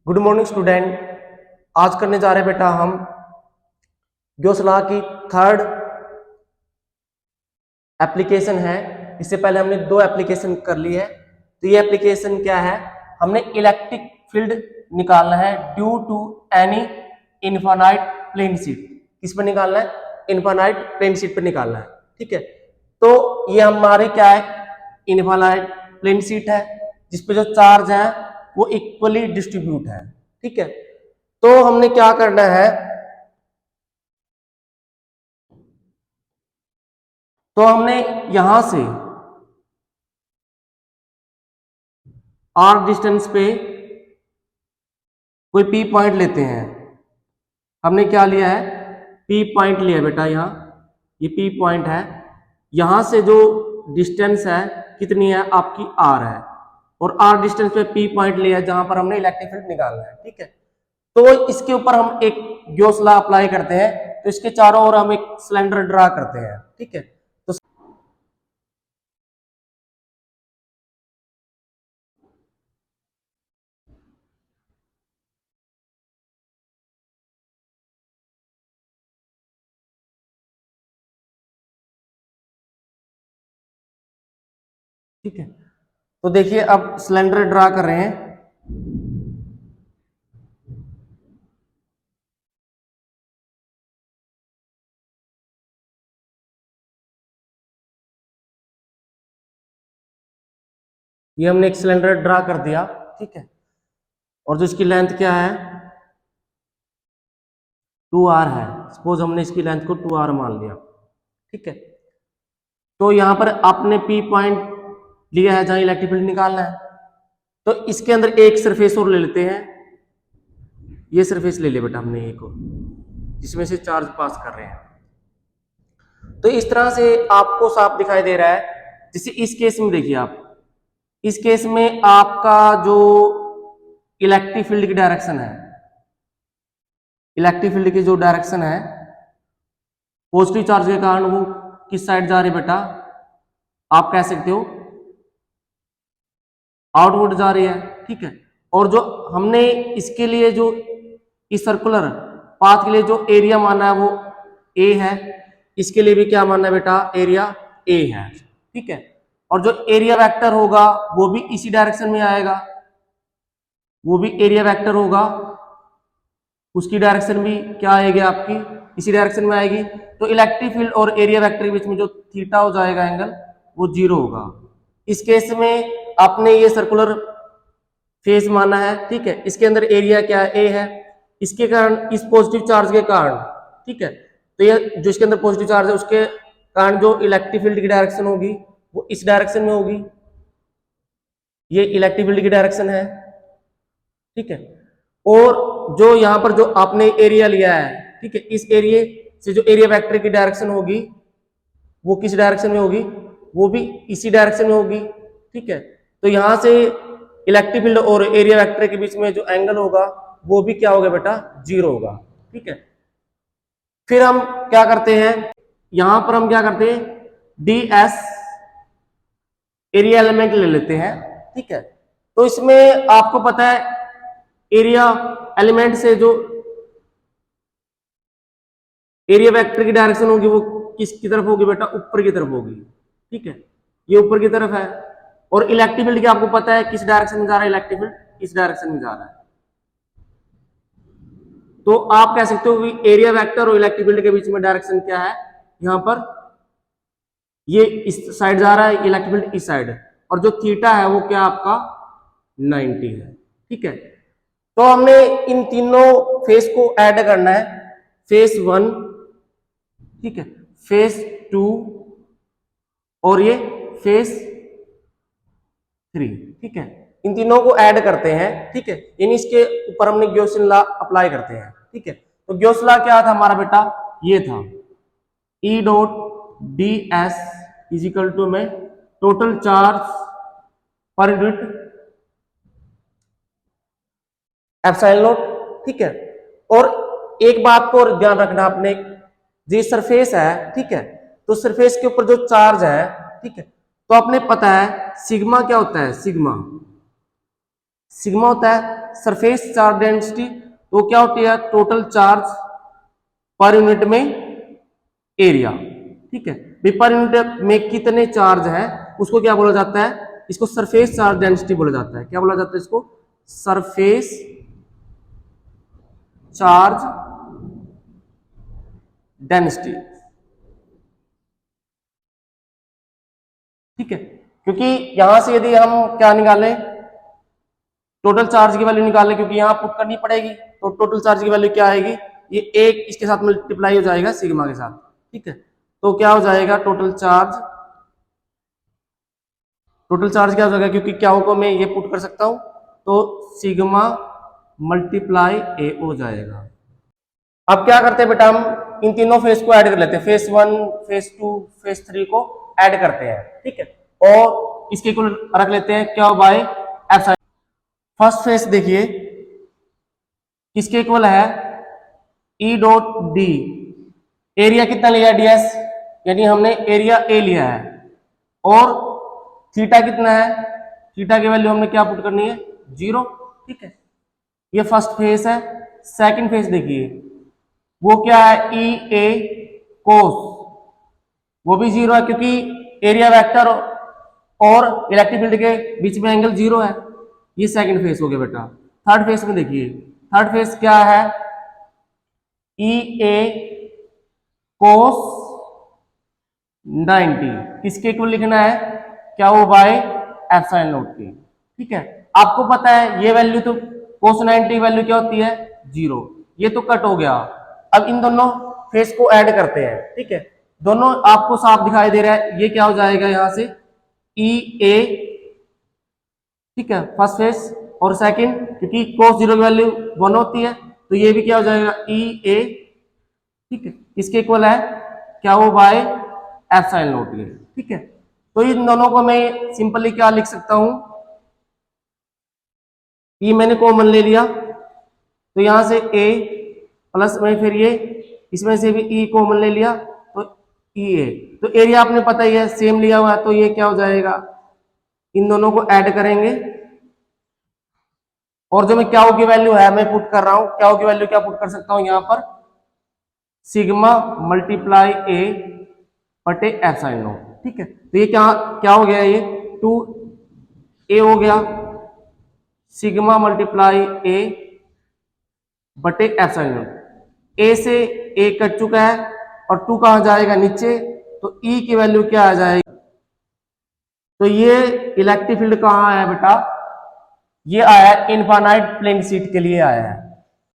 Good morning student. आज करने जा रहे हैं बेटा हम गॉस लॉ की थर्ड एप्लीकेशन है। इससे पहले हमने दो एप्लीकेशन कर ली है। तो ये एप्लीकेशन क्या है, हमने इलेक्ट्रिक फील्ड निकालना है due to any infinite plane sheet. किस पर निकालना है? इनफाइनाइट प्लेन शीट पर निकालना है। ठीक है, तो ये हमारे क्या है, इनफाइनाइट प्लेन शीट है जिसपे जो चार्ज है वो इक्वली डिस्ट्रीब्यूट है। ठीक है, तो हमने क्या करना है, तो हमने यहां से आर डिस्टेंस पे कोई पी पॉइंट लेते हैं। हमने क्या लिया है, पी पॉइंट लिया बेटा। यहाँ ये पी पॉइंट है, यहां से जो डिस्टेंस है कितनी है आपकी, आर है, और आर डिस्टेंस पे पी पॉइंट लिया है जहां पर हमने इलेक्ट्रिक फील्ड निकालना है। ठीक है, तो इसके ऊपर हम एक गॉस लॉ अप्लाई करते हैं। तो इसके चारों ओर हम एक सिलेंडर ड्रा करते हैं। ठीक है, तो ठीक है, तो देखिए अब सिलेंडर ड्रा कर रहे हैं। ये हमने एक सिलेंडर ड्रा कर दिया। ठीक है, और जो इसकी लेंथ क्या है, 2r है। सपोज हमने इसकी लेंथ को 2r मान लिया। ठीक है, तो यहां पर आपने पी पॉइंट लिया है जहां इलेक्ट्रिक फील्ड निकालना है। तो इसके अंदर एक सरफेस और ले लेते हैं। ये सरफेस ले लिया बेटा हमने एक और, जिसमें से चार्ज पास कर रहे हैं। तो इस तरह से आपको साफ दिखाई दे रहा है। जैसे इस केस में देखिए आप, इस केस में आपका जो इलेक्ट्रिक फील्ड की डायरेक्शन है, इलेक्ट्रिक फील्ड की जो डायरेक्शन है पॉजिटिव चार्ज के कारण वो किस साइड जा रही है बेटा, आप कह सकते हो आउटवर्ड जा रही है। ठीक है, और जो हमने इसके लिए जो इस सर्कुलर पाथ के लिए जो एरिया माना है वो ए है। इसके लिए भी क्या मानना है बेटा, एरिया ए है। ठीक है, और जो एरिया वेक्टर होगा वो भी इसी डायरेक्शन में आएगा, वो भी एरिया वेक्टर होगा, उसकी डायरेक्शन भी क्या आएगी आपकी, इसी डायरेक्शन में आएगी। तो इलेक्ट्रिक फील्ड और एरिया वेक्टर के बीच में जो थीटा हो जाएगा एंगल, वो 0 होगा। इस केस में आपने ये सर्कुलर फेस माना है। ठीक है, इसके अंदर एरिया क्या है, ए है। इसके कारण, इस पॉजिटिव चार्ज के कारण, ठीक है, तो ये जो इसके अंदर पॉजिटिव चार्ज है उसके कारण जो इलेक्ट्रिक फील्ड की डायरेक्शन होगी वो इस डायरेक्शन में होगी। ये इलेक्ट्रिक फील्ड की डायरेक्शन है। ठीक है, और जो यहां पर जो आपने एरिया लिया है, ठीक है, इस एरिया से जो एरिया वेक्टर की डायरेक्शन होगी वो किस डायरेक्शन में होगी, वो भी इसी डायरेक्शन में होगी। ठीक है, तो यहां से इलेक्ट्रिक फील्ड और एरिया वेक्टर के बीच में जो एंगल होगा वो भी क्या होगा बेटा, 0 होगा। ठीक है, फिर हम क्या करते हैं, यहां पर हम क्या करते हैं, डी एस एरिया एलिमेंट ले लेते हैं। ठीक है, तो इसमें आपको पता है एरिया एलिमेंट से जो एरिया वेक्टर की डायरेक्शन होगी वो किसकी तरफ होगी बेटा, ऊपर की तरफ होगी। ठीक है, ये ऊपर की तरफ है, और इलेक्ट्रिक फील्ड की आपको पता है किस डायरेक्शन में जा रहा है, इलेक्ट्रिक फील्ड इस डायरेक्शन में जा रहा है। तो आप कह सकते हो कि एरिया वेक्टर और इलेक्ट्रिक फील्ड के बीच में डायरेक्शन क्या है, यहां पर ये इस साइड जा रहा है, इलेक्ट्रिक फील्ड इस साइड, और जो थीटा है वो क्या आपका 90 है। ठीक है, तो हमने इन तीनों फेस को ऐड करना है, फेस 1, ठीक है, फेस 2 और ये फेस 3। ठीक है, इन तीनों को ऐड करते हैं। ठीक है, इन इसके ऊपर हमने गॉसियन लॉ अप्लाई करते हैं। ठीक है, तो गॉस लॉ क्या था हमारा बेटा, ये था E dot D S is equal to में टोटल चार्ज पर यूनिट एप्सिलॉन नॉट। ठीक है, और एक बात को और ध्यान रखना आपने, जो सरफेस है, ठीक है, तो सरफेस के ऊपर जो चार्ज है, ठीक है, तो आपने पता है सिग्मा क्या होता है, सिग्मा सिग्मा होता है सरफेस चार्ज डेंसिटी, तो क्या होती है टोटल चार्ज पर यूनिट में एरिया। ठीक है, पर यूनिट में कितने चार्ज है उसको क्या बोला जाता है, इसको सरफेस चार्ज डेंसिटी बोला जाता है। क्या बोला जाता है इसको, सरफेस चार्ज डेंसिटी। ठीक है, क्योंकि यहां से यदि हम क्या निकालें, टोटल चार्ज की वैल्यू निकालें, क्योंकि यहां पुट करनी पड़ेगी, तो टोटल चार्ज की वैल्यू क्या आएगी, ये एक इसके साथ मल्टीप्लाई हो जाएगा सिग्मा के साथ। ठीक है, तो क्या हो जाएगा टोटल चार्ज, टोटल चार्ज क्या हो जाएगा, क्योंकि क्या को मैं ये पुट कर सकता हूं, तो सिग्मा मल्टीप्लाई ए हो जाएगा। अब क्या करते हैं बेटा, हम इन तीनों फेस को ऐड कर लेते हैं, फेस 1 फेस 2 फेस 3 को ऐड करते हैं। ठीक है, और इसके इक्वल रख लेते हैं क्या बाय एप्सिलॉन। फर्स्ट फेस देखिए किसके इक्वल है, ई डॉट डी, एरिया कितना लिया डीएस, यानी हमने एरिया ए लिया है, और थीटा कितना है, थीटा की वैल्यू हमने क्या पुट करनी है 0। ठीक है, ये फर्स्ट फेस है। सेकंड फेस देखिए वो क्या है, ई ए कोस, वो भी 0 है, क्योंकि एरिया वेक्टर और इलेक्ट्रिक फील्ड के बीच में एंगल 0 है। ये सेकंड फेस हो गया बेटा। थर्ड फेस में देखिए, थर्ड फेस क्या है, ई ए कोस 90, किसके इक्वल लिखना है, क्या वो बाय एप्सिलॉन नॉट के। ठीक है, आपको पता है ये वैल्यू तो कोस 90 वैल्यू क्या होती है 0, ये तो कट हो गया। अब इन दोनों फेस को ऐड करते हैं। ठीक है, दोनों आपको साफ दिखाई दे रहा है, ये क्या हो जाएगा यहां से ई ए, ठीक है फर्स्ट फेस, और सेकंड क्योंकि cos 0 की वैल्यू 1 होती है, तो ये भी क्या हो जाएगा ई ए। ठीक है, किसके इक्वल है, क्या वो बाय एप्सिलॉन नॉट के। ठीक है, तो इन दोनों को मैं सिंपली क्या लिख सकता हूं, ये मैंने कॉमन ले लिया, तो यहां से a प्लस में फिर ये इसमें से भी e कॉमन ले लिया, तो ई ए, तो एरिया आपने पता ही है सेम लिया हुआ है, तो ये क्या हो जाएगा, इन दोनों को ऐड करेंगे, और जो मैं क्या की वैल्यू है मैं पुट कर रहा हूं, क्या की वैल्यू क्या पुट कर सकता हूं यहां पर, सिग्मा मल्टीप्लाई ए बटे एप्सिलॉन नॉट। ठीक है, तो ये क्या क्या हो गया, ये 2a हो गया, सिग्मा मल्टीप्लाई ए बटे एप्सिलॉन नॉट, ए से ए कट चुका है और 2 कहां जाएगा नीचे, तो E की वैल्यू क्या आ जाएगी, तो ये इलेक्ट्रिक फील्ड कहां आया बेटा, ये आया इनफाइनाइट प्लेइंग शीट के लिए आया है।